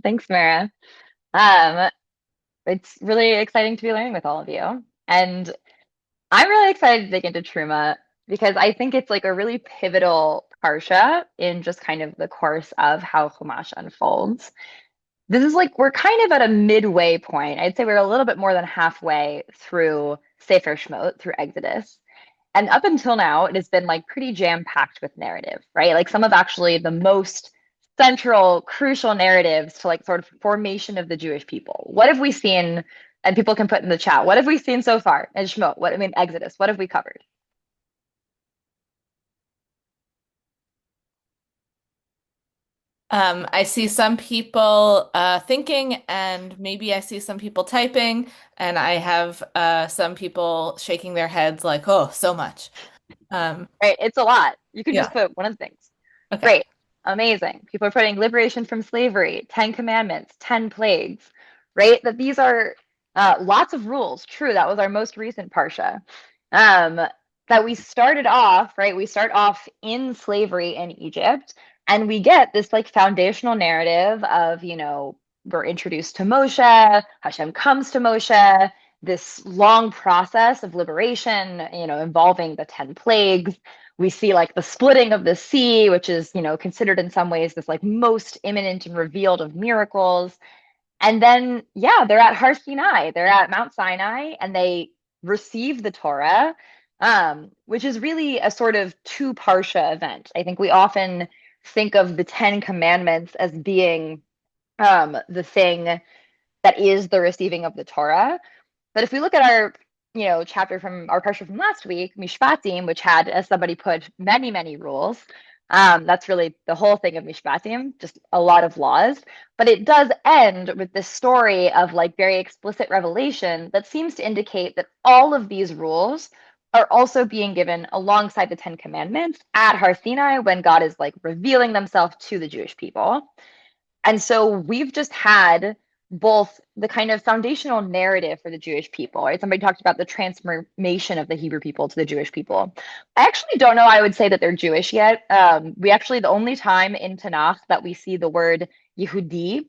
Thanks, Mara. Um, it's really exciting to be learning with all of you. And I'm really excited to dig into Terumah because I think it's like a really pivotal parsha in just kind of the course of how Chumash unfolds. This is like we're kind of at a midway point. I'd say we're a little bit more than halfway through Sefer Shemot, through Exodus. And up until now, it has been like pretty jam-packed with narrative, right? Like some of actually the most central, crucial narratives to like sort of formation of the Jewish people. What have we seen? And people can put in the chat, what have we seen so far in Shemot? What I mean, Exodus, what have we covered? I see some people thinking, and maybe I see some people typing, and I have some people shaking their heads like, "Oh, so much." Um, Right? It's a lot. You can just yeah. put one of the things. Okay. Great. Amazing. People are putting liberation from slavery, 10 commandments, 10 plagues, right? That these are lots of rules. True, that was our most recent Parsha. Um, that we started off, right? We start off in slavery in Egypt, and we get this like foundational narrative of, we're introduced to Moshe, Hashem comes to Moshe, this long process of liberation, involving the 10 plagues. We see like the splitting of the sea, which is, considered in some ways this like most imminent and revealed of miracles. And then, yeah, they're at Har Sinai, they're at Mount Sinai, and they receive the Torah, which is really a sort of two parsha event. I think we often think of the Ten Commandments as being the thing that is the receiving of the Torah. But if we look at our, chapter from our parsha from last week, Mishpatim, which had, as somebody put, many, many rules. That's really the whole thing of Mishpatim, just a lot of laws. But it does end with this story of like very explicit revelation that seems to indicate that all of these rules are also being given alongside the Ten Commandments at Har Sinai when God is like revealing themselves to the Jewish people. And so we've just had both the kind of foundational narrative for the Jewish people, right? Somebody talked about the transformation of the Hebrew people to the Jewish people. I actually don't know, I would say that they're Jewish yet. We actually, the only time in Tanakh that we see the word Yehudi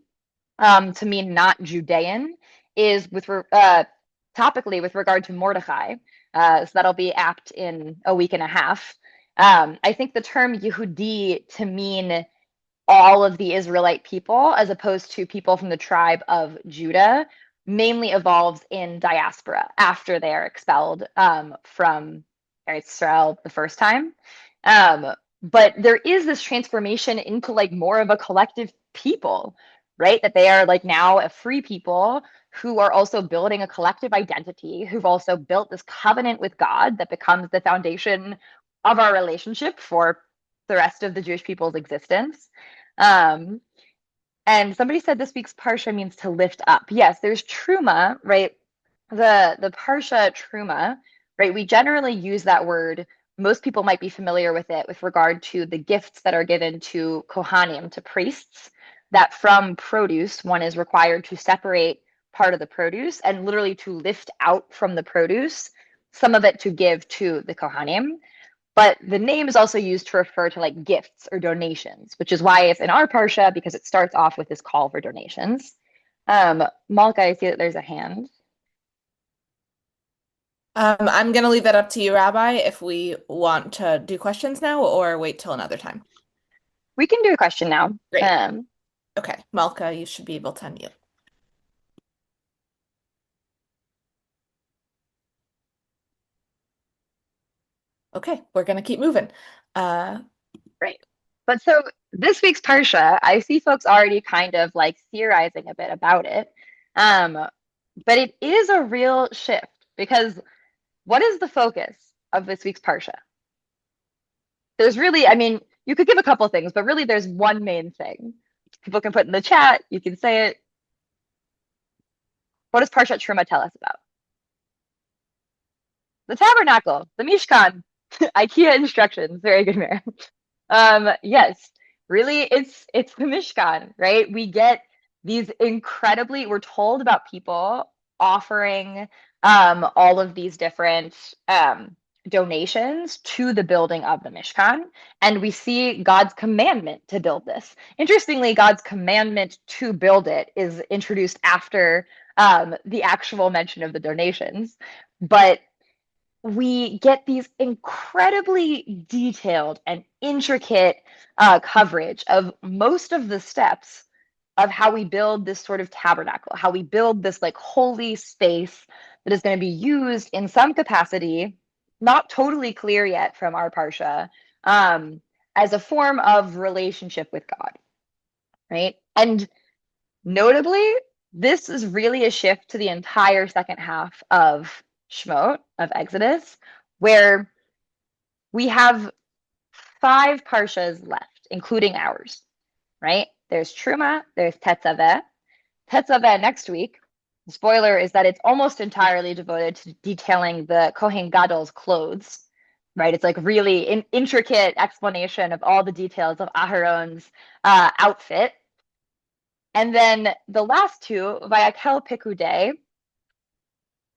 to mean not Judean is topically with regard to Mordechai. So that'll be apt in a week and a half. I think the term Yehudi to mean all of the Israelite people, as opposed to people from the tribe of Judah, mainly evolves in diaspora after they are expelled from Israel the first time. But there is this transformation into like more of a collective people, right? That they are like now a free people who are also building a collective identity, who've also built this covenant with God that becomes the foundation of our relationship for the rest of the Jewish people's existence. Um, and somebody said this week's parsha means to lift up. Yes, there's truma, right? The parsha truma, right? We generally use that word. Most people might be familiar with it with regard to the gifts that are given to kohanim, to priests, that from produce, one is required to separate part of the produce and literally to lift out from the produce some of it to give to the kohanim. But the name is also used to refer to like gifts or donations, which is why it's in our parsha because it starts off with this call for donations. Malka, I see that there's a hand. I'm gonna leave that up to you, Rabbi, if we want to do questions now or wait till another time. We can do a question now. Great. Okay, Malka, you should be able to unmute. Okay, we're gonna keep moving. Uh, Right. But so this week's parsha, I see folks already kind of like theorizing a bit about it. Um, but it is a real shift because what is the focus of this week's parsha? There's really, I mean, you could give a couple things, but really there's one main thing. People can put in the chat, you can say it. What does Parshat Terumah tell us about? The tabernacle, the Mishkan, IKEA instructions. Very good, Mary. Yes, really, it's the Mishkan, right? We get these incredibly, we're told about people offering all of these different donations to the building of the Mishkan, and we see God's commandment to build this. Interestingly, God's commandment to build it is introduced after the actual mention of the donations, but we get these incredibly detailed and intricate coverage of most of the steps of how we build this sort of tabernacle, how we build this like holy space that is going to be used in some capacity, not totally clear yet from our Parsha, as a form of relationship with God, right? And notably, this is really a shift to the entire second half of Shemot, of Exodus, where we have 5 parshas left, including ours, right? There's Terumah, there's Tetzaveh. Tetzaveh next week, the spoiler is that it's almost entirely devoted to detailing the Kohen Gadol's clothes, right? It's like really intricate explanation of all the details of Aharon's outfit. And then the last two, Vayakel Pikudei,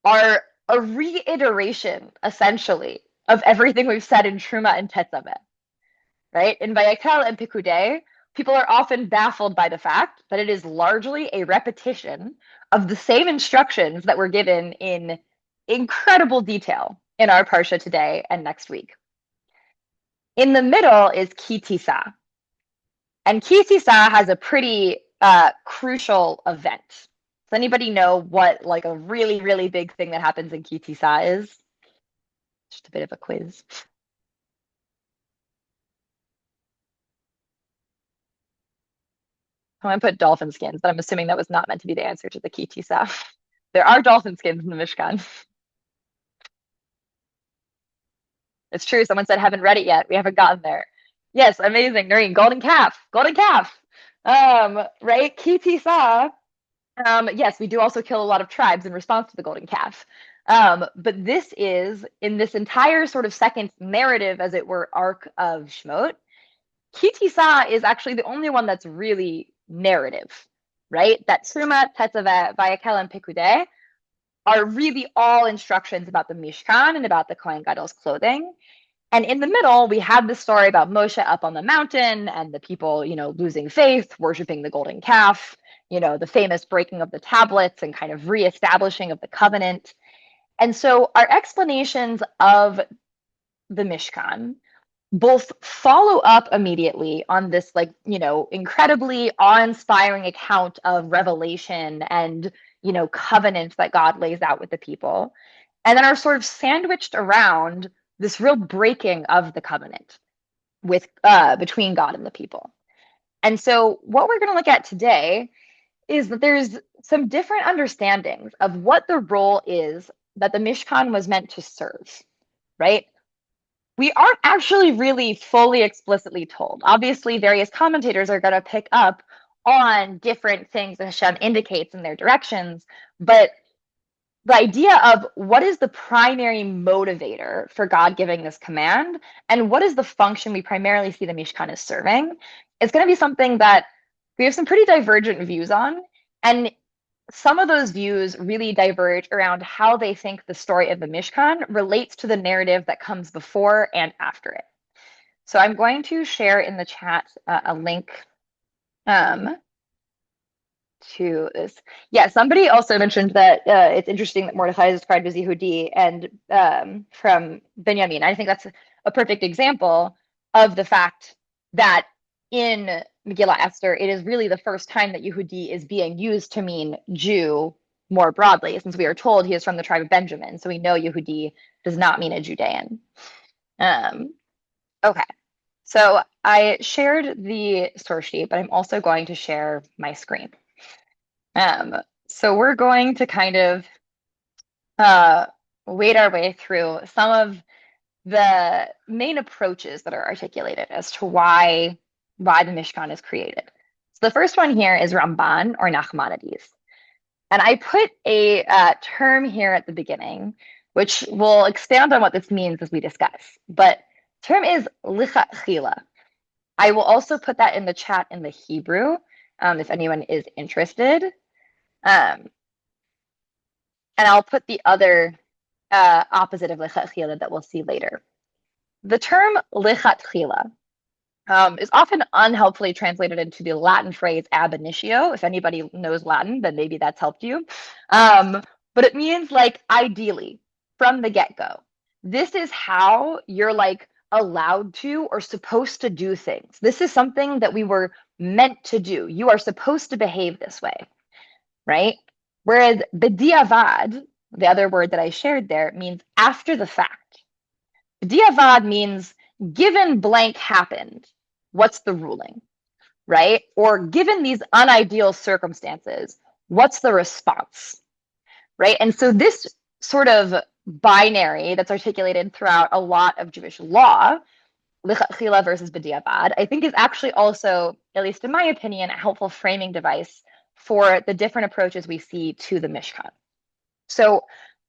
are a reiteration, essentially, of everything we've said in Terumah and Tetzaveh, right? In Vayakel and Pikudei, people are often baffled by the fact that it is largely a repetition of the same instructions that were given in incredible detail in our Parsha today and next week. In the middle is Ki Tisa, and Ki Tisa has a pretty crucial event. Does anybody know what like a really, really big thing that happens in Ki Tisa is? Just a bit of a quiz. I'm going to put dolphin skins, but I'm assuming that was not meant to be the answer to the Ki Tisa. There are dolphin skins in the Mishkan. It's true. Someone said haven't read it yet. We haven't gotten there. Yes, amazing. Noreen, golden calf. Golden calf. Right? Ki Tisa. Yes, we do also kill a lot of tribes in response to the golden calf. But this is in this entire sort of second narrative, as it were, arc of Shemot. Ki Tisa is actually the only one that's really narrative, right? That Terumah, Tetzaveh, Vayakel, and Pikudei are really all instructions about the Mishkan and about the Kohen Gadol's clothing. And in the middle, we have the story about Moshe up on the mountain and the people, losing faith, worshiping the golden calf, the famous breaking of the tablets and kind of reestablishing of the covenant. And so our explanations of the Mishkan both follow up immediately on this incredibly awe-inspiring account of revelation and covenant that God lays out with the people, and then are sort of sandwiched around this real breaking of the covenant with between God and the people. And so what we're going to look at today is that there's some different understandings of what the role is that the Mishkan was meant to serve, right? We aren't actually really fully explicitly told. Obviously, various commentators are going to pick up on different things that Hashem indicates in their directions, but the idea of what is the primary motivator for God giving this command and what is the function we primarily see the Mishkan as serving is going to be something that we have some pretty divergent views on. And some of those views really diverge around how they think the story of the Mishkan relates to the narrative that comes before and after it. So I'm going to share in the chat a link to this. Yeah, somebody also mentioned that it's interesting that Mordechai is described as Yehudi and from Benjamin. I think that's a perfect example of the fact that in Megillah Esther, it is really the first time that Yehudi is being used to mean Jew more broadly, since we are told he is from the tribe of Benjamin. So we know Yehudi does not mean a Judean. Okay, so I shared the source sheet, but I'm also going to share my screen. So we're going to kind of wade our way through some of the main approaches that are articulated as to why the Mishkan is created. So the first one here is Ramban or Nachmanides. And I put a term here at the beginning, which will expand on what this means as we discuss. But term is lichatchila. I will also put that in the chat in the Hebrew, if anyone is interested. And I'll put the other opposite of lichatchila that we'll see later. The term lichatchila is often unhelpfully translated into the Latin phrase ab initio. If anybody knows Latin, then maybe that's helped you. But it means like ideally, from the get-go. This is how you're like allowed to or supposed to do things. This is something that we were meant to do. You are supposed to behave this way, right? Whereas b'diavad, the other word that I shared there, means after the fact. B'diavad means given blank happened, what's the ruling, right? Or given these unideal circumstances, what's the response, right? And so this sort of binary that's articulated throughout a lot of Jewish law, lichatchila versus b'diavad, I think is actually also, at least in my opinion, a helpful framing device for the different approaches we see to the Mishkan. So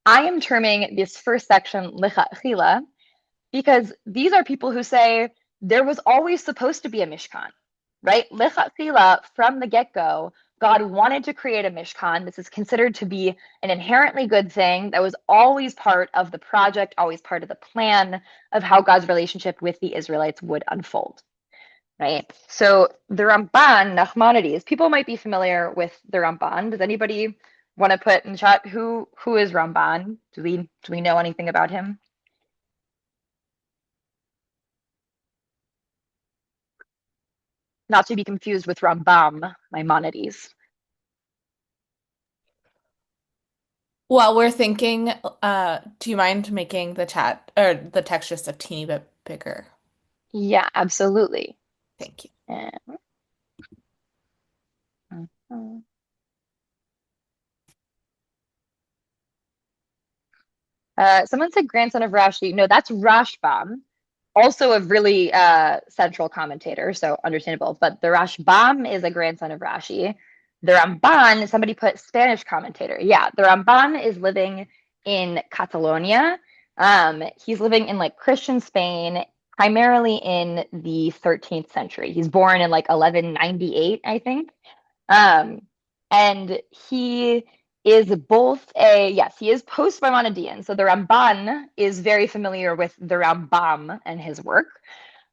I am terming this first section lichatchila because these are people who say there was always supposed to be a Mishkan, right? Lichatchila, from the get-go, God wanted to create a Mishkan. This is considered to be an inherently good thing that was always part of the project, always part of the plan of how God's relationship with the Israelites would unfold, right? So the Ramban, Nachmanides, people might be familiar with the Ramban. Does anybody want to put in chat who is Ramban? Do we know anything about him? Not to be confused with Rambam, Maimonides. While we're thinking, do you mind making the chat or the text just a teeny bit bigger? Yeah, absolutely. Thank you. Someone said grandson of Rashi. No, that's Rashbam, also a really central commentator, so understandable. But the Rashbam is a grandson of Rashi. The Ramban, somebody put Spanish commentator. Yeah, the Ramban is living in Catalonia. He's living in like Christian Spain, primarily in the 13th century. He's born in like 1198, I think. Um, and he is both yes, he is post-Maimonidean. So the Ramban is very familiar with the Rambam and his work.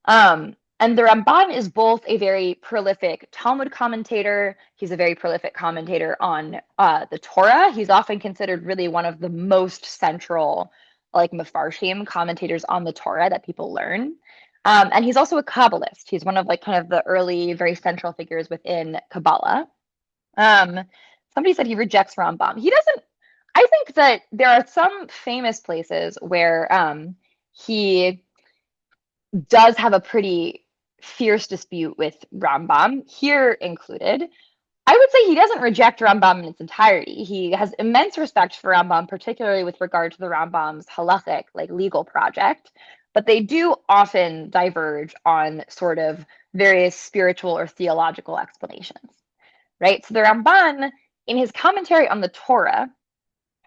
And the Ramban is both a very prolific Talmud commentator. He's a very prolific commentator on the Torah. He's often considered really one of the most central, like Mefarshim commentators on the Torah that people learn. And he's also a Kabbalist. He's one of like kind of the early, very central figures within Kabbalah. Um, Somebody said he rejects Rambam. He doesn't. I think that there are some famous places where he does have a pretty fierce dispute with Rambam, here included. I would say he doesn't reject Rambam in its entirety. He has immense respect for Rambam, particularly with regard to the Rambam's halachic, like legal project. But they do often diverge on sort of various spiritual or theological explanations, right? So the Ramban, in his commentary on the Torah,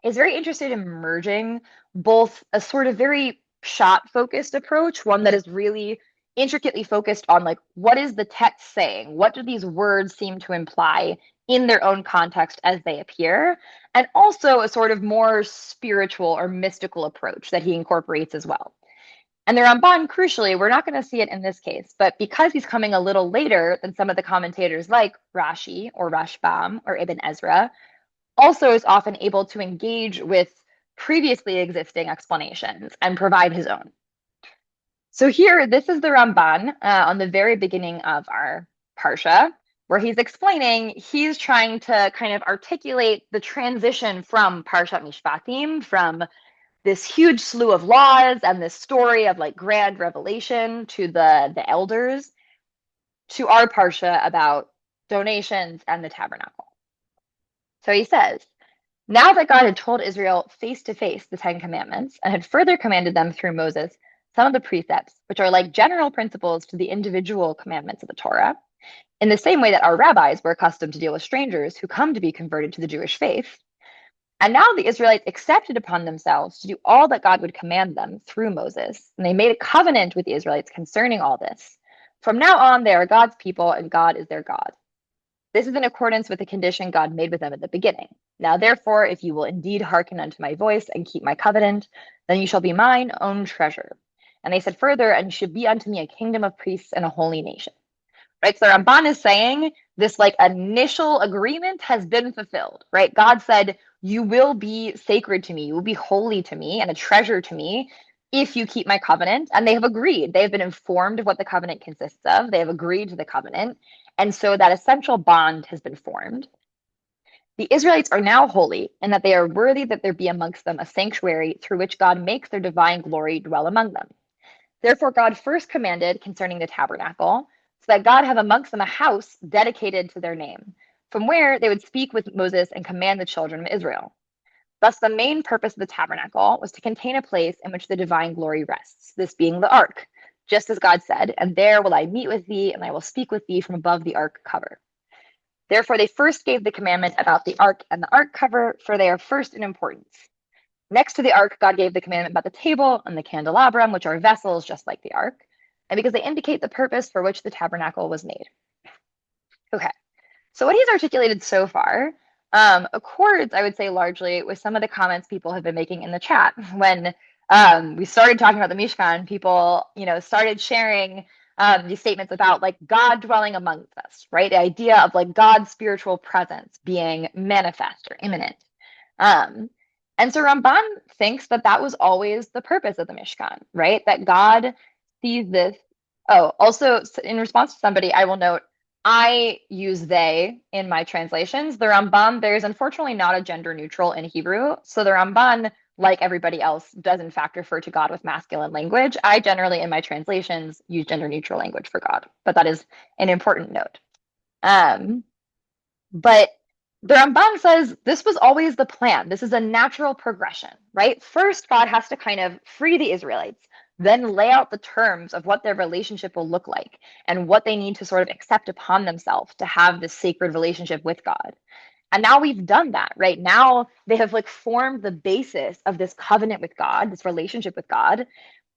is very interested in merging both a sort of very shot focused approach, one that is really intricately focused on like what is the text saying? What do these words seem to imply in their own context as they appear? And also a sort of more spiritual or mystical approach that he incorporates as well. And the Ramban, crucially, we're not going to see it in this case, but because he's coming a little later than some of the commentators like Rashi or Rashbam or Ibn Ezra, also is often able to engage with previously existing explanations and provide his own. So here, this is the Ramban on the very beginning of our Parsha, where he's explaining, he's trying to kind of articulate the transition from Parshat Mishpatim, from this huge slew of laws and this story of like grand revelation to the elders, to our Parsha about donations and the tabernacle. So he says, now that God had told Israel face to face the Ten Commandments and had further commanded them through Moses some of the precepts, which are like general principles to the individual commandments of the Torah, in the same way that our rabbis were accustomed to deal with strangers who come to be converted to the Jewish faith. And now the Israelites accepted upon themselves to do all that God would command them through Moses, and they made a covenant with the Israelites concerning all this. From now on, they are God's people, and God is their God. This is in accordance with the condition God made with them at the beginning. Now, therefore, if you will indeed hearken unto my voice and keep my covenant, then you shall be mine own treasure. And they said further, and you should be unto me a kingdom of priests and a holy nation. Right? So Ramban is saying this like initial agreement has been fulfilled, right? God said, you will be sacred to me, you will be holy to me and a treasure to me if you keep my covenant. And they have agreed. They have been informed of what the covenant consists of. They have agreed to the covenant. And so that essential bond has been formed. The Israelites are now holy, and that they are worthy that there be amongst them a sanctuary through which God makes their divine glory dwell among them. Therefore, God first commanded concerning the tabernacle, so that God have amongst them a house dedicated to their name, from where they would speak with Moses and command the children of Israel. Thus, the main purpose of the tabernacle was to contain a place in which the divine glory rests, this being the ark, just as God said, and there will I meet with thee, and I will speak with thee from above the ark cover. Therefore, they first gave the commandment about the ark and the ark cover, for they are first in importance. Next to the ark, God gave the commandment about the table and the candelabrum, which are vessels just like the ark, and because they indicate the purpose for which the tabernacle was made. Okay, so what he's articulated so far accords, I would say, largely with some of the comments people have been making in the chat. When we started talking about the Mishkan, people, started sharing these statements about like God dwelling amongst us, right? The idea of like God's spiritual presence being manifest or imminent. Um, and so Ramban thinks that that was always the purpose of the Mishkan, right? That God sees this. Oh, also in response to somebody, I will note I use they in my translations. The Ramban, there is unfortunately not a gender neutral in Hebrew. So the Ramban, like everybody else, does in fact refer to God with masculine language. I generally, in my translations, use gender neutral language for God, but that is an important note. But the Ramban says this was always the plan. This is a natural progression, right? First, God has to kind of free the Israelites, then lay out the terms of what their relationship will look like and what they need to sort of accept upon themselves to have this sacred relationship with God. And now we've done that, right? Now they have like formed the basis of this covenant with God, this relationship with God.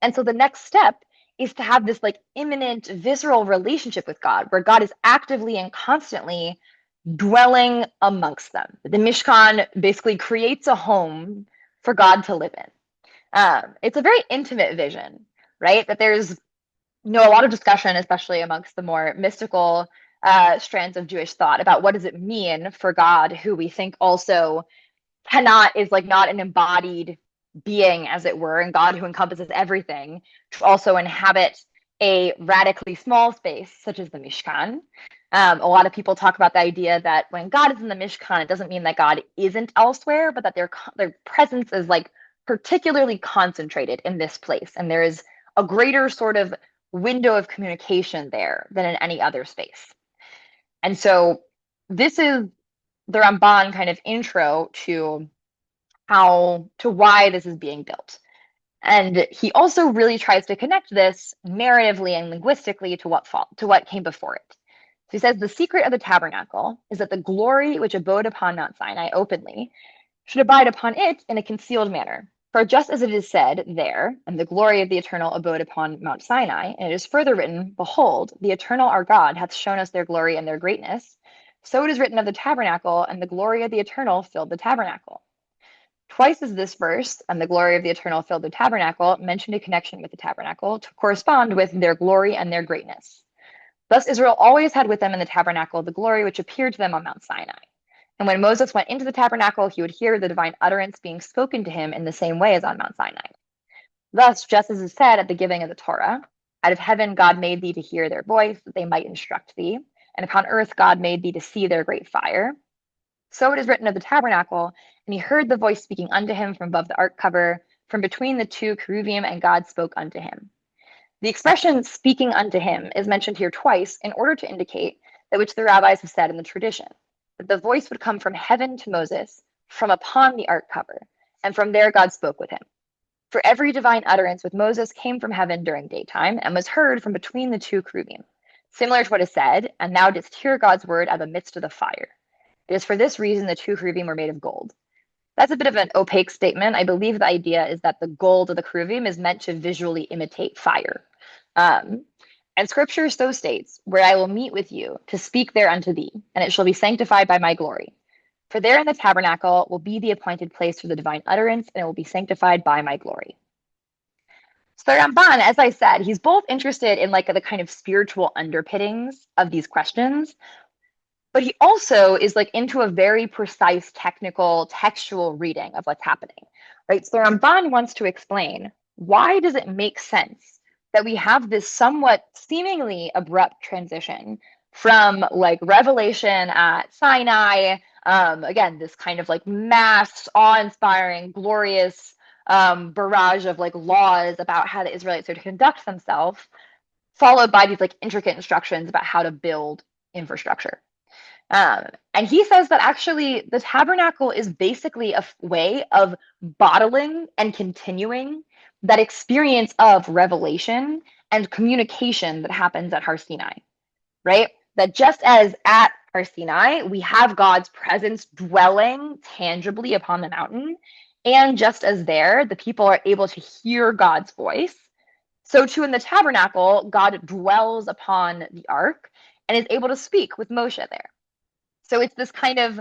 And so the next step is to have this like imminent, visceral relationship with God, where God is actively and constantly dwelling amongst them. The Mishkan basically creates a home for God to live in. It's a very intimate vision, right? That there's a lot of discussion, especially amongst the more mystical strands of Jewish thought, about what does it mean for God, who we think also is like not an embodied being, as it were, and God who encompasses everything, to also inhabit a radically small space such as the Mishkan. A lot of people talk about the idea that when God is in the Mishkan, it doesn't mean that God isn't elsewhere, but that their presence is like particularly concentrated in this place, and there is a greater sort of window of communication there than in any other space. And so this is the Ramban kind of intro to why this is being built. And he also really tries to connect this narratively and linguistically to what came before it. So he says the secret of the tabernacle is that the glory which abode upon Mount Sinai openly should abide upon it in a concealed manner. For just as it is said there, and the glory of the eternal abode upon Mount Sinai, and it is further written, behold, the eternal our God hath shown us their glory and their greatness, so it is written of the tabernacle, and the glory of the eternal filled the tabernacle. Twice is this verse, and the glory of the eternal filled the tabernacle, mentioned in connection with the tabernacle to correspond with their glory and their greatness. Thus Israel always had with them in the tabernacle the glory which appeared to them on Mount Sinai. And when Moses went into the tabernacle, he would hear the divine utterance being spoken to him in the same way as on Mount Sinai. Thus, just as is said at the giving of the Torah, out of heaven God made thee to hear their voice, that they might instruct thee, and upon earth God made thee to see their great fire. So it is written of the tabernacle, and he heard the voice speaking unto him from above the ark cover, from between the two cherubim, and God spoke unto him. The expression speaking unto him is mentioned here twice in order to indicate that which the rabbis have said in the tradition, that the voice would come from heaven to Moses, from upon the ark cover, and from there God spoke with him. For every divine utterance with Moses came from heaven during daytime, and was heard from between the two cherubim, similar to what is said, and thou didst hear God's word out of the midst of the fire. It is for this reason the two cherubim were made of gold. That's a bit of an opaque statement. I believe the idea is that the gold of the cherubim is meant to visually imitate fire. And scripture so states, where I will meet with you to speak there unto thee, and it shall be sanctified by my glory. For there in the tabernacle will be the appointed place for the divine utterance, and it will be sanctified by my glory. So Ramban, as I said, he's both interested in like the kind of spiritual underpinnings of these questions, but he also is like into a very precise technical textual reading of what's happening, right? So Ramban wants to explain, why does it make sense that we have this somewhat seemingly abrupt transition from like revelation at Sinai, again, this kind of like mass, awe-inspiring, glorious barrage of like laws about how the Israelites are to conduct themselves, followed by these like intricate instructions about how to build infrastructure. And he says that actually the tabernacle is basically a way of bottling and continuing that experience of revelation and communication that happens at Har Sinai, right? That just as at Har Sinai, we have God's presence dwelling tangibly upon the mountain, and just as there, the people are able to hear God's voice, so too in the tabernacle, God dwells upon the ark and is able to speak with Moshe there. So it's this kind of,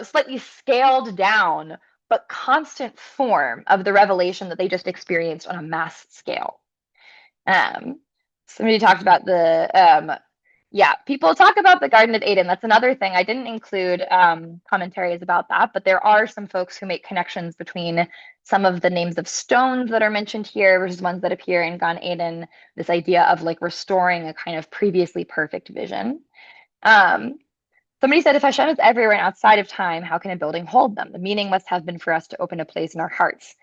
slightly scaled down, but constant form of the revelation that they just experienced on a mass scale. Somebody talked about people talk about the Garden of Eden. That's another thing. I didn't include commentaries about that, but there are some folks who make connections between some of the names of stones that are mentioned here versus ones that appear in Gan Eden, this idea of like restoring a kind of previously perfect vision. Somebody said, if Hashem is everywhere and outside of time, how can a building hold them? The meaning must have been for us to open a place in our hearts.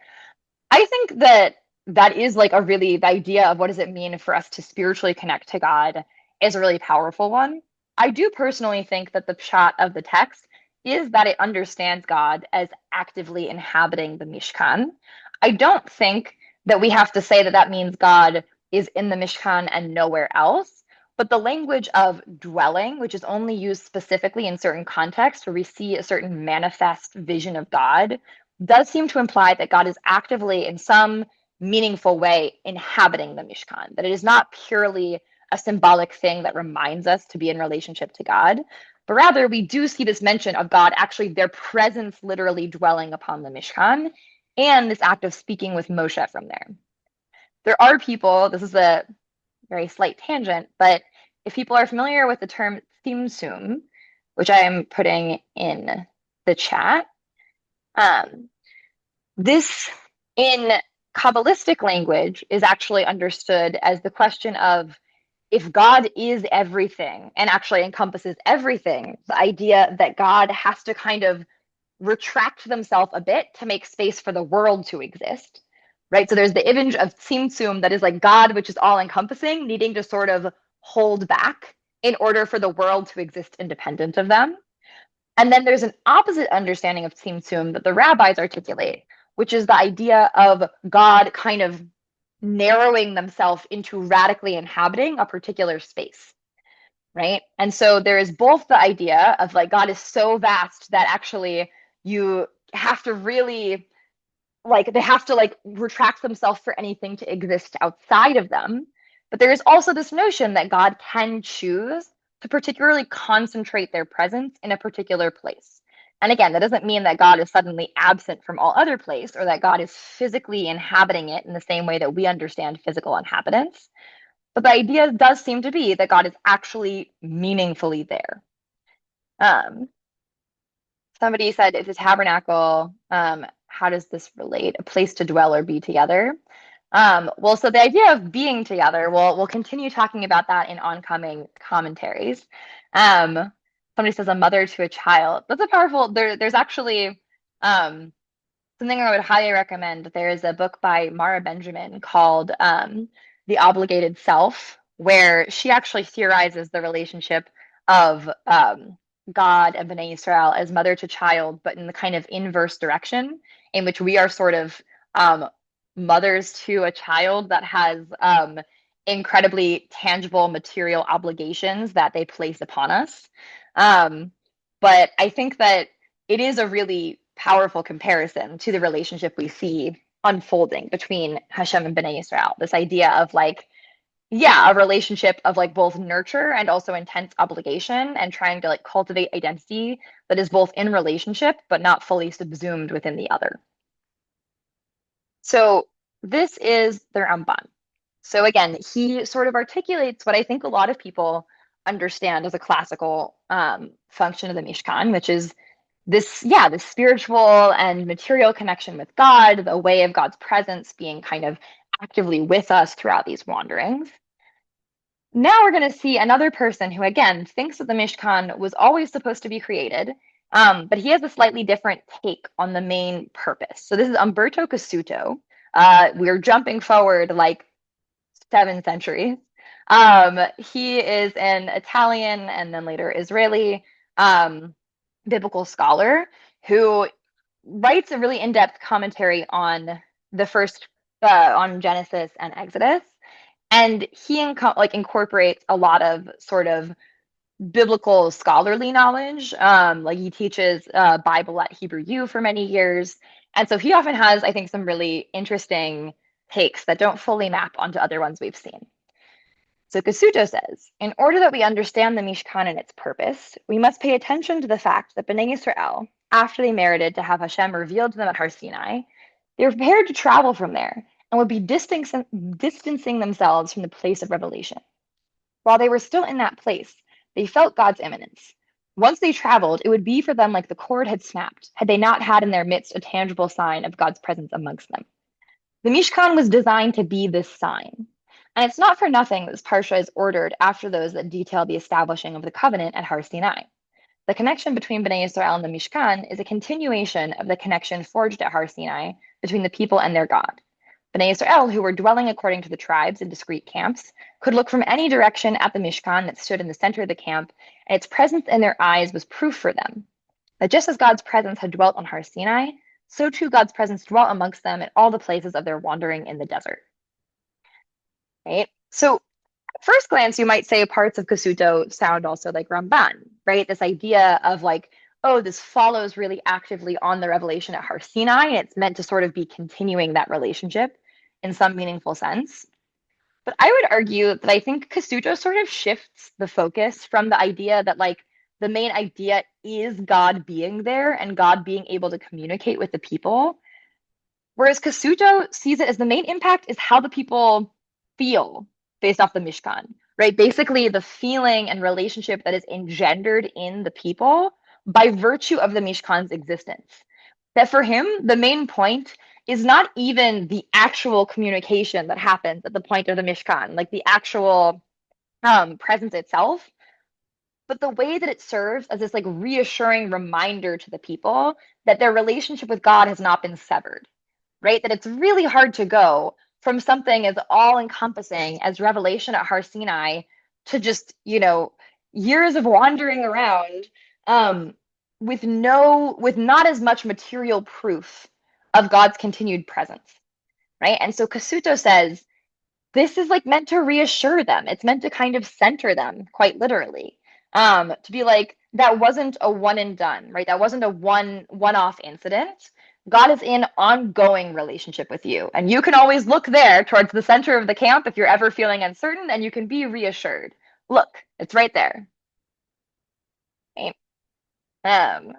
I think that is like the idea of what does it mean for us to spiritually connect to God is a really powerful one. I do personally think that the pshat of the text is that it understands God as actively inhabiting the Mishkan. I don't think that we have to say that that means God is in the Mishkan and nowhere else. But the language of dwelling, which is only used specifically in certain contexts where we see a certain manifest vision of God, does seem to imply that God is actively, in some meaningful way, inhabiting the Mishkan, that it is not purely a symbolic thing that reminds us to be in relationship to God, but rather we do see this mention of God actually their presence literally dwelling upon the Mishkan and this act of speaking with Moshe from there. There are people, this is a very slight tangent, but if people are familiar with the term Tzimtzum, which I am putting in the chat, this in Kabbalistic language is actually understood as the question of if God is everything and actually encompasses everything, the idea that God has to kind of retract themselves a bit to make space for the world to exist, right? So there's the image of Tzimtzum that is like God, which is all encompassing, needing to sort of hold back in order for the world to exist independent of them. And then there's an opposite understanding of Tzimtzum that the rabbis articulate, which is the idea of God kind of narrowing themselves into radically inhabiting a particular space, right? And so there is both the idea of like God is so vast that actually you have to really they have to like retract themselves for anything to exist outside of them. But there is also this notion that God can choose to particularly concentrate their presence in a particular place. And again, that doesn't mean that God is suddenly absent from all other place or that God is physically inhabiting it in the same way that we understand physical inhabitants. But the idea does seem to be that God is actually meaningfully there. Somebody said, if the tabernacle, how does this relate? A place to dwell or be together? Well, so the idea of being together, we'll continue talking about that in oncoming commentaries. Somebody says a mother to a child. That's a powerful, there's actually something I would highly recommend. There is a book by Mara Benjamin called The Obligated Self, where she actually theorizes the relationship of God and Bnei Israel as mother to child, but in the kind of inverse direction, in which we are sort of mothers to a child that has incredibly tangible material obligations that they place upon us. But I think that it is a really powerful comparison to the relationship we see unfolding between Hashem and Bnei Israel. This idea of like, yeah, a relationship of like both nurture and also intense obligation and trying to like cultivate identity that is both in relationship but not fully subsumed within the other. So this is the Ramban. So again, he sort of articulates what I think a lot of people understand as a classical function of the Mishkan, which is this, yeah, this spiritual and material connection with God, the way of God's presence being kind of actively with us throughout these wanderings. Now we're going to see another person who, again, thinks that the Mishkan was always supposed to be created, but he has a slightly different take on the main purpose. So this is Umberto Cassuto. We're jumping forward like 7 centuries. He is an Italian and then later Israeli um, biblical scholar who writes a really in-depth commentary on the first on Genesis and Exodus, and he like incorporates a lot of sort of biblical scholarly knowledge. Like he teaches Bible at Hebrew U for many years, and so he often has, I think, some really interesting takes that don't fully map onto other ones we've seen. So Kasuto says, in order that we understand the Mishkan and its purpose, we must pay attention to the fact that Bnei Israel, after they merited to have Hashem revealed to them at Har Sinai, they were prepared to travel from there and would be distancing themselves from the place of revelation. While they were still in that place, they felt God's imminence. Once they traveled, it would be for them like the cord had snapped, had they not had in their midst a tangible sign of God's presence amongst them. The Mishkan was designed to be this sign. And it's not for nothing that this Parsha is ordered after those that detail the establishing of the covenant at Har Sinai. The connection between Bnei Israel and the Mishkan is a continuation of the connection forged at Har Sinai between the people and their God. Bnei Israel, who were dwelling according to the tribes in discrete camps, could look from any direction at the Mishkan that stood in the center of the camp, and its presence in their eyes was proof for them that just as God's presence had dwelt on Har Sinai, so too God's presence dwelt amongst them at all the places of their wandering in the desert. Right? So at first glance, you might say parts of Kasuto sound also like Ramban, right? This idea of like, oh, this follows really actively on the revelation at Har Sinai, and it's meant to sort of be continuing that relationship in some meaningful sense. But I would argue that I think Kasuto sort of shifts the focus from the idea that like the main idea is God being there and God being able to communicate with the people. Whereas Kasuto sees it as the main impact is how the people feel based off the Mishkan, right? Basically, the feeling and relationship that is engendered in the people by virtue of the Mishkan's existence. That for him, the main point is not even the actual communication that happens at the point of the Mishkan, like the actual presence itself, but the way that it serves as this like reassuring reminder to the people that their relationship with God has not been severed, right? That it's really hard to go from something as all encompassing as revelation at Har Sinai to just, years of wandering around um, with not as much material proof of God's continued presence, right? And so Kasuto says this is like meant to reassure them. It's meant to kind of center them, quite literally. To be like, that wasn't a one and done, right? That wasn't a one-off incident. God is in ongoing relationship with you. And you can always look there towards the center of the camp if you're ever feeling uncertain, and you can be reassured. Look, it's right there. Right? Um,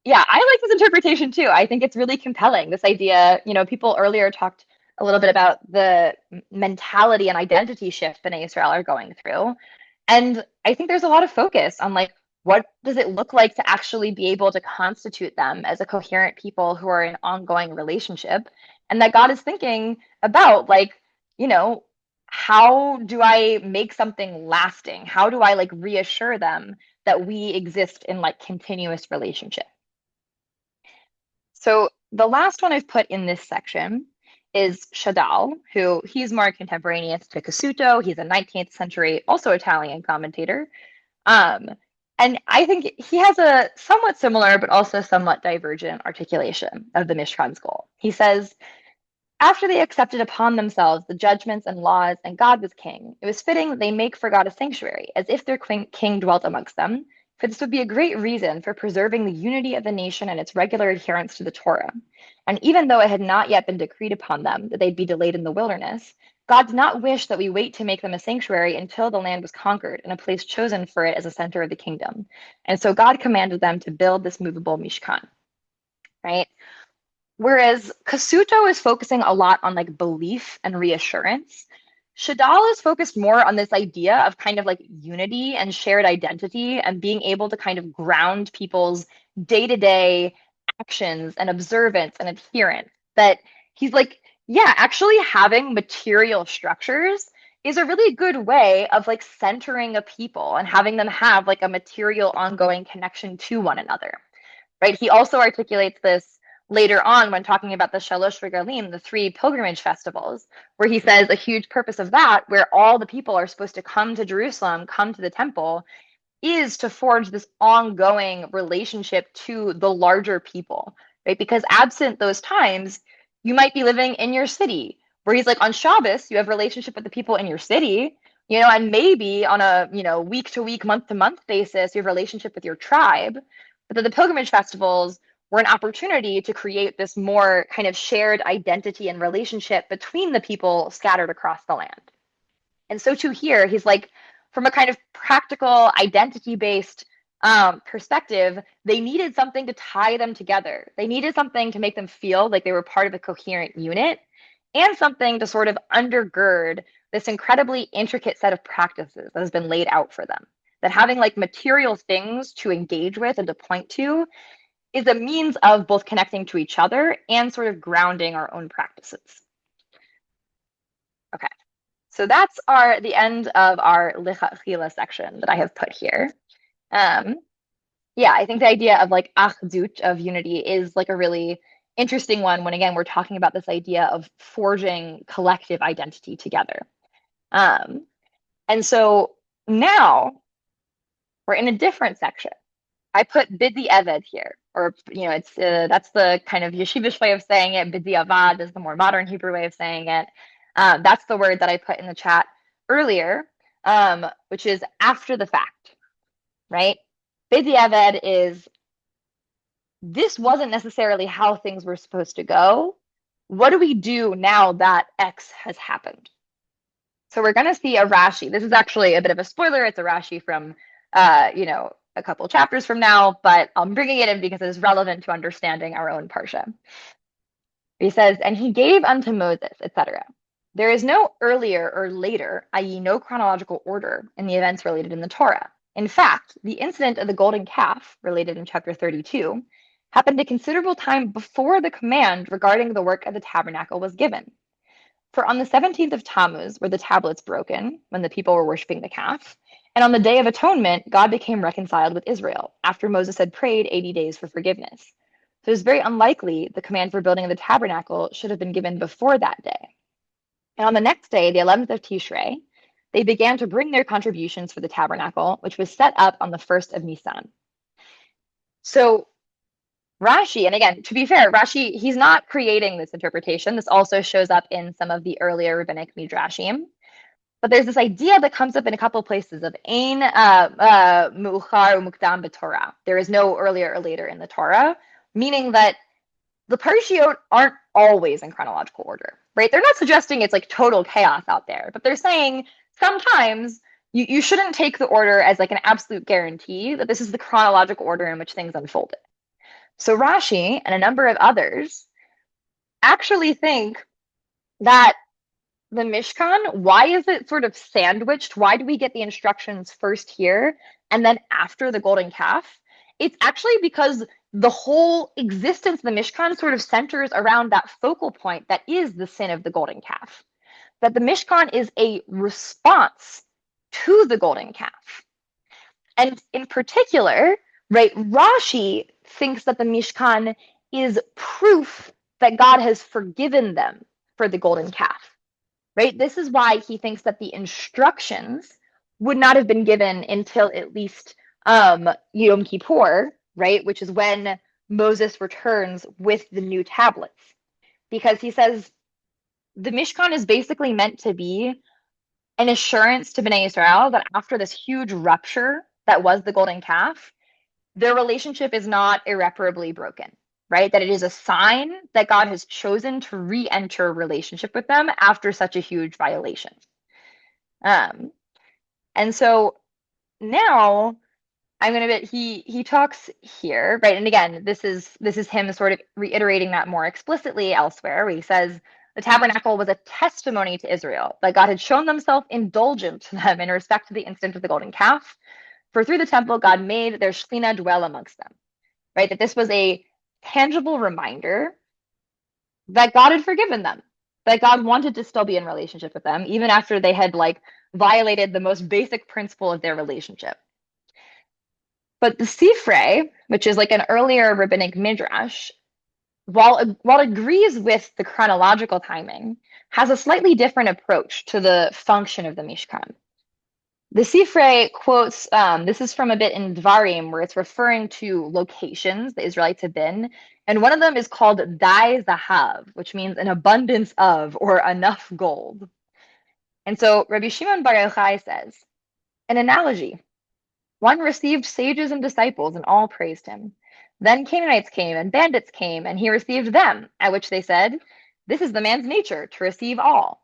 yeah, I like this interpretation too. I think it's really compelling. This idea, people earlier talked a little bit about the mentality and identity shift Bnei Israel are going through. And I think there's a lot of focus on like, what does it look like to actually be able to constitute them as a coherent people who are in ongoing relationship? And that God is thinking about like, you know, how do I make something lasting? How do I like reassure them that we exist in like continuous relationship? So the last one I've put in this section is Shadal, who he's more contemporaneous to Cassuto. He's a 19th century, also Italian commentator. Um, and I think he has a somewhat similar, but also somewhat divergent articulation of the Mishkan's goal. He says, after they accepted upon themselves the judgments and laws, and God was king, it was fitting that they make for God a sanctuary, as if their king dwelt amongst them, for this would be a great reason for preserving the unity of the nation and its regular adherence to the Torah. And even though it had not yet been decreed upon them that they'd be delayed in the wilderness, God did not wish that we wait to make them a sanctuary until the land was conquered and a place chosen for it as a center of the kingdom. And so God commanded them to build this movable Mishkan, right? Whereas Kasuto is focusing a lot on like belief and reassurance, Shadal is focused more on this idea of kind of like unity and shared identity and being able to kind of ground people's day-to-day actions and observance and adherence. That he's like, yeah, actually having material structures is a really good way of like centering a people and having them have like a material ongoing connection to one another, right? He also articulates this later on when talking about the Shalosh Regalim, the three pilgrimage festivals, where he says a huge purpose of that, where all the people are supposed to come to Jerusalem, come to the temple, is to forge this ongoing relationship to the larger people, right? Because absent those times, you might be living in your city, where he's like on Shabbos, you have relationship with the people in your city, and maybe on a, week to week, month to month basis, you have relationship with your tribe. But then the pilgrimage festivals were an opportunity to create this more kind of shared identity and relationship between the people scattered across the land. And so too here, he's like, from a kind of practical identity-based perspective, they needed something to tie them together. They needed something to make them feel like they were part of a coherent unit and something to sort of undergird this incredibly intricate set of practices that has been laid out for them. That having like material things to engage with and to point to is a means of both connecting to each other and sort of grounding our own practices. Okay. So that's the end of our lichatchila section that I have put here. Um, yeah, I think the idea of like achdut, of unity, is like a really interesting one when, again, we're talking about this idea of forging collective identity together. Um, and so now we're in a different section. I put bidi eved here, or it's that's the kind of yeshivish way of saying it. Bidi avad is the more modern Hebrew way of saying it. That's the word that I put in the chat earlier, which is after the fact, right? Bidi eved is this wasn't necessarily how things were supposed to go. What do we do now that X has happened? So we're going to see a Rashi. This is actually a bit of a spoiler. It's a Rashi from, a couple chapters from now, but I'm bringing it in because it is relevant to understanding our own Parsha. He says, and he gave unto Moses, etc. There is no earlier or later, i.e., no chronological order in the events related in the Torah. In fact, the incident of the golden calf, related in chapter 32, happened a considerable time before the command regarding the work of the tabernacle was given. For on the 17th of Tammuz were the tablets broken, when the people were worshiping the calf, and on the Day of Atonement, God became reconciled with Israel, after Moses had prayed 80 days for forgiveness. So it is very unlikely the command for building of the tabernacle should have been given before that day. And on the next day, the 11th of Tishrei, they began to bring their contributions for the tabernacle, which was set up on the 1st of Nisan. So Rashi, and again, to be fair, Rashi, he's not creating this interpretation. This also shows up in some of the earlier rabbinic midrashim. But there's this idea that comes up in a couple of places of ein mu'achar u'mukdam b'Torah. There is no earlier or later in the Torah, meaning that the Parshiot aren't always in chronological order, right? They're not suggesting it's like total chaos out there, but they're saying sometimes you shouldn't take the order as like an absolute guarantee that this is the chronological order in which things unfolded. So Rashi and a number of others actually think that the Mishkan, why is it sort of sandwiched? Why do we get the instructions first here and then after the golden calf? It's actually because the whole existence of the Mishkan sort of centers around that focal point that is the sin of the golden calf. That the Mishkan is a response to the golden calf. And in particular, right, Rashi thinks that the Mishkan is proof that God has forgiven them for the golden calf, right? This is why he thinks that the instructions would not have been given until at least Yom Kippur, right, which is when Moses returns with the new tablets. Because he says the Mishkan is basically meant to be an assurance to Bnei Israel that after this huge rupture that was the golden calf, their relationship is not irreparably broken, right? That it is a sign that God has chosen to re-enter a relationship with them after such a huge violation. Um, and so now I'm gonna be he talks here, right? And again, this is him sort of reiterating that more explicitly elsewhere, where he says the tabernacle was a testimony to Israel that God had shown himself indulgent to them in respect to the incident of the golden calf. For through the temple, God made their Shekhinah dwell amongst them, right? That this was a tangible reminder that God had forgiven them, that God wanted to still be in relationship with them, even after they had like violated the most basic principle of their relationship. But the Sifrei, which is like an earlier rabbinic midrash, while it agrees with the chronological timing, has a slightly different approach to the function of the Mishkan. The Sifrei quotes, this is from a bit in Dvarim, where it's referring to locations the Israelites have been. And one of them is called Dai Zahav, which means an abundance of or enough gold. And so Rabbi Shimon Bar Yochai says, an analogy. One received sages and disciples, and all praised him. Then Canaanites came, and bandits came, and he received them, at which they said, this is the man's nature, to receive all.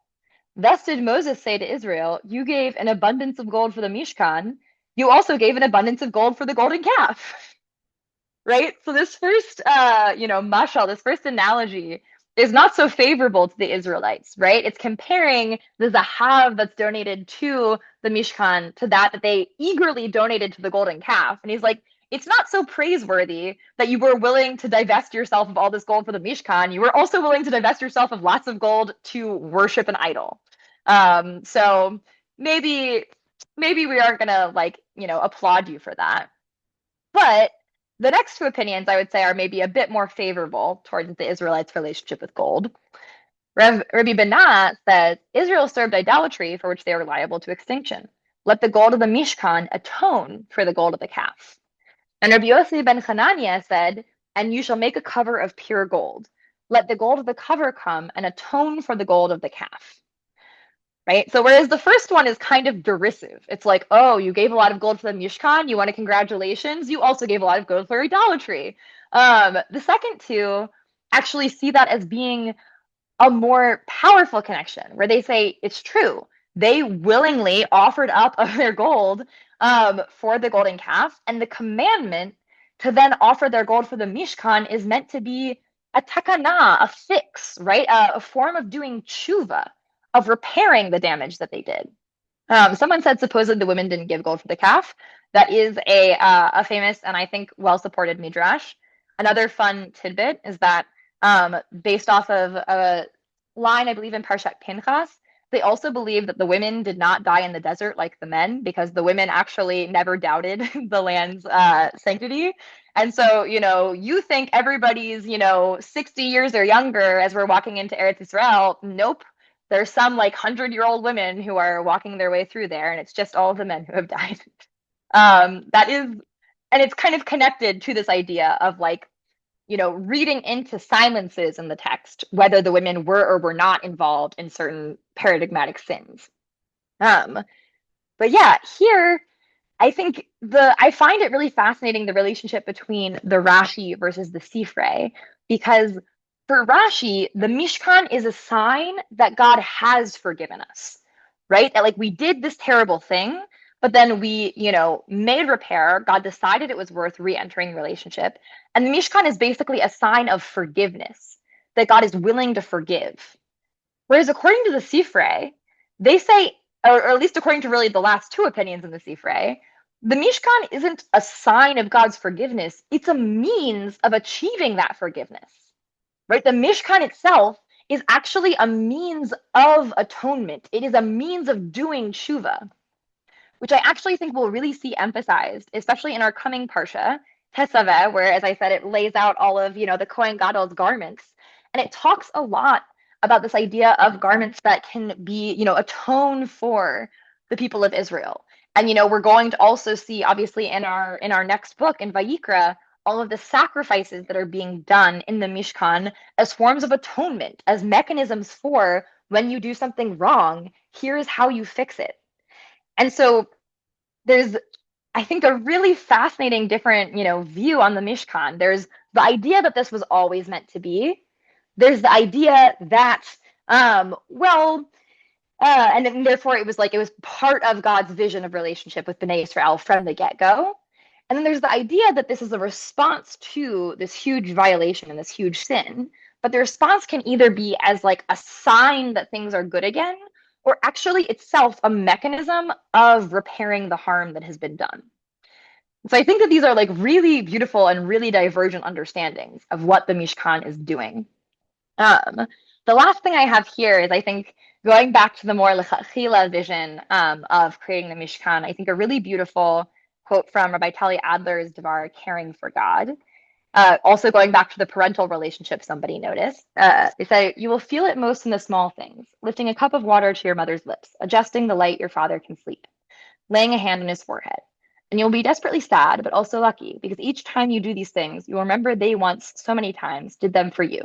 Thus did Moses say to Israel, you gave an abundance of gold for the Mishkan, you also gave an abundance of gold for the golden calf. Right? So this first, mashal, this first analogy is not so favorable to the Israelites, right? It's comparing the zahav that's donated to the Mishkan to that they eagerly donated to the golden calf. And he's like, it's not so praiseworthy that you were willing to divest yourself of all this gold for the Mishkan. You were also willing to divest yourself of lots of gold to worship an idol. So maybe we aren't gonna applaud you for that. But the next two opinions, I would say, are maybe a bit more favorable towards the Israelites' relationship with gold. Rabbi Benat says Israel served idolatry for which they were liable to extinction. Let the gold of the Mishkan atone for the gold of the calf. And Rabbi Yossi ben Hananiah said, and you shall make a cover of pure gold. Let the gold of the cover come and atone for the gold of the calf. Right? So whereas the first one is kind of derisive, it's like, oh, you gave a lot of gold for the Mishkan, you want a congratulations. You also gave a lot of gold for idolatry. The second two actually see that as being a more powerful connection, where they say it's true. They willingly offered up of their gold for the golden calf, and the commandment to then offer their gold for the Mishkan is meant to be a takana, a fix, right? A form of doing tshuva, of repairing the damage that they did. Someone said supposedly the women didn't give gold for the calf. That is a famous and I think well supported midrash. Another fun tidbit is that based off of a line I believe in Parshat Pinchas, they also believe that the women did not die in the desert like the men because the women actually never doubted the land's sanctity. And so, you think everybody's, 60 years or younger as we're walking into Eretz Israel. Nope. There's some like 100-year-old women who are walking their way through there, and it's just all of the men who have died. That is, and it's kind of connected to this idea of like, reading into silences in the text, whether the women were or were not involved in certain paradigmatic sins. But yeah, here I find it really fascinating the relationship between the Rashi versus the Sifrei, because for Rashi, the Mishkan is a sign that God has forgiven us, right? That like we did this terrible thing, but then we, made repair. God decided it was worth re-entering relationship. And the Mishkan is basically a sign of forgiveness, that God is willing to forgive. Whereas according to the Sifrei, they say, or at least according to really the last two opinions in the Sifrei, the Mishkan isn't a sign of God's forgiveness. It's a means of achieving that forgiveness, right? The Mishkan itself is actually a means of atonement. It is a means of doing tshuva, which I actually think we'll really see emphasized, especially in our coming Parsha, Tesaveh, where, as I said, it lays out all of, the Kohen Gadol's garments. And it talks a lot about this idea of garments that can be, atone for the people of Israel. And, we're going to also see, obviously, in our next book, in Vayikra, all of the sacrifices that are being done in the Mishkan as forms of atonement, as mechanisms for when you do something wrong, here is how you fix it. And so there's, I think, a really fascinating different, view on the Mishkan. There's the idea that this was always meant to be. There's the idea that, well, and then therefore it was part of God's vision of relationship with Bnei Israel from the get-go. And then there's the idea that this is a response to this huge violation and this huge sin. But the response can either be as like a sign that things are good again, or actually itself a mechanism of repairing the harm that has been done. So I think that these are like really beautiful and really divergent understandings of what the Mishkan is doing. Um, the last thing I have here is, I think, going back to the more lechatchila vision of creating the Mishkan, I think a really beautiful quote from Rabbi Tali Adler's Devar, Caring for God. Also going back to the parental relationship, somebody noticed. They say, you will feel it most in the small things, lifting a cup of water to your mother's lips, adjusting the light your father can sleep, laying a hand on his forehead. And you'll be desperately sad, but also lucky, because each time you do these things, you'll remember they once, so many times, did them for you.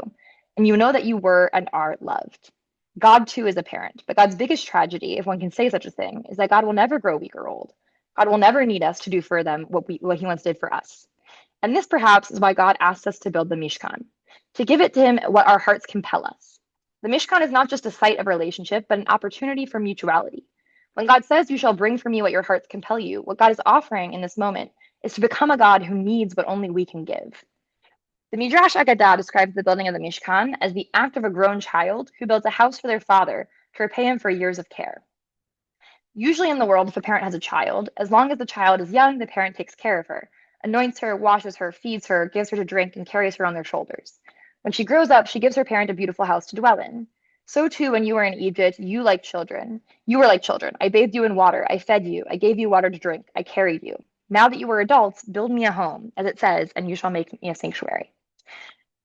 And you know that you were and are loved. God, too, is a parent, but God's biggest tragedy, if one can say such a thing, is that God will never grow weak or old. God will never need us to do for them what he once did for us. And this, perhaps, is why God asked us to build the Mishkan, to give it to him what our hearts compel us. The Mishkan is not just a site of relationship, but an opportunity for mutuality. When God says, you shall bring for me what your hearts compel you, what God is offering in this moment is to become a God who needs what only we can give. The Midrash Agadah describes the building of the Mishkan as the act of a grown child who builds a house for their father to repay him for years of care. Usually in the world, if a parent has a child, as long as the child is young, the parent takes care of her, anoints her, washes her, feeds her, gives her to drink, and carries her on their shoulders. When she grows up, she gives her parent a beautiful house to dwell in. So too, when you were in Egypt, you like children. You were like children. I bathed you in water. I fed you. I gave you water to drink. I carried you. Now that you are adults, build me a home, as it says, and you shall make me a sanctuary.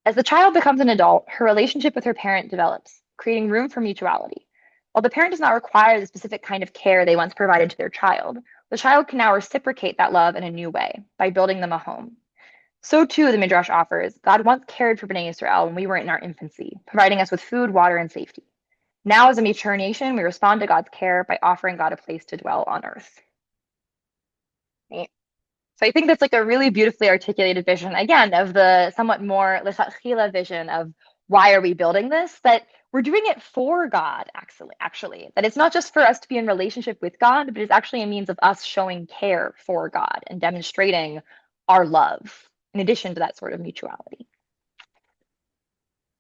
As the child becomes an adult, her relationship with her parent develops, creating room for mutuality. While the parent does not require the specific kind of care they once provided to their child, the child can now reciprocate that love in a new way by building them a home. So too, the Midrash offers, God once cared for Bnei Israel when we were in our infancy, providing us with food, water, and safety. Now, as a mature nation, we respond to God's care by offering God a place to dwell on earth. Right? So I think that's like a really beautifully articulated vision, again, of the somewhat more lechatchila vision of why are we building this? That we're doing it for God, actually. That it's not just for us to be in relationship with God, but it's actually a means of us showing care for God and demonstrating our love, in addition to that sort of mutuality.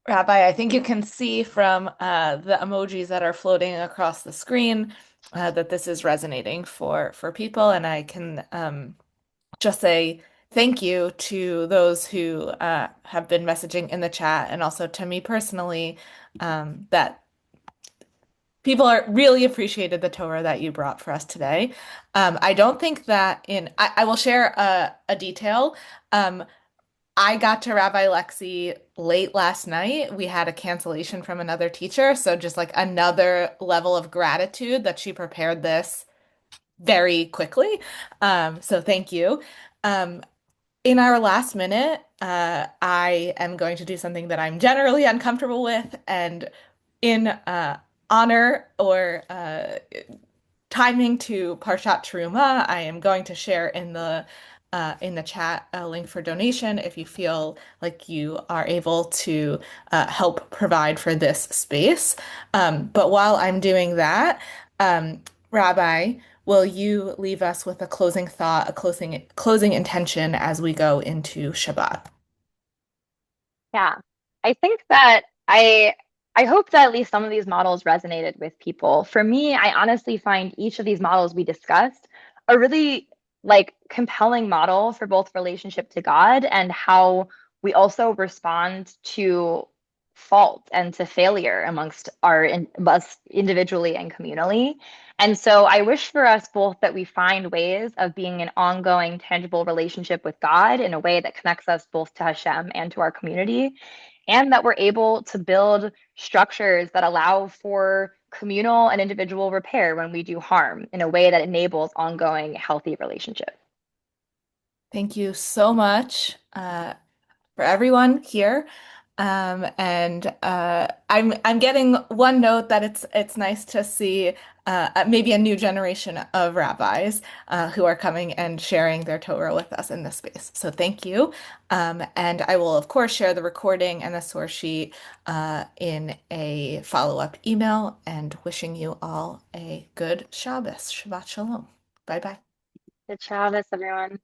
Rabbi, I think you can see from the emojis that are floating across the screen that this is resonating for people, and I can just say thank you to those who have been messaging in the chat, and also to me personally, that people are really appreciated the Torah that you brought for us today. I don't think that I will share a detail. Um, I got to Rabbi Lexie late last night. We had a cancellation from another teacher, so just like another level of gratitude that she prepared this very quickly. So thank you. Um, in our last minute, I am going to do something that I'm generally uncomfortable with, and in honor or timing to Parshat Terumah, I am going to share in the chat a link for donation if you feel like you are able to help provide for this space. But while I'm doing that, Rabbi, will you leave us with a closing thought, a closing intention as we go into Shabbat? Yeah. I think that I hope that at least some of these models resonated with people. For me, I honestly find each of these models we discussed a really like compelling model for both relationship to God and how we also respond to fault and to failure amongst us individually and communally. And so I wish for us both that we find ways of being an ongoing, tangible relationship with God in a way that connects us both to Hashem and to our community, and that we're able to build structures that allow for communal and individual repair when we do harm in a way that enables ongoing, healthy relationships. Thank you so much for everyone here. And I'm getting one note that it's nice to see maybe a new generation of rabbis who are coming and sharing their Torah with us in this space. So thank you. And I will of course share the recording and the source sheet in a follow-up email. And wishing you all a good Shabbos. Shabbat shalom. Bye bye. Good Shabbos, everyone.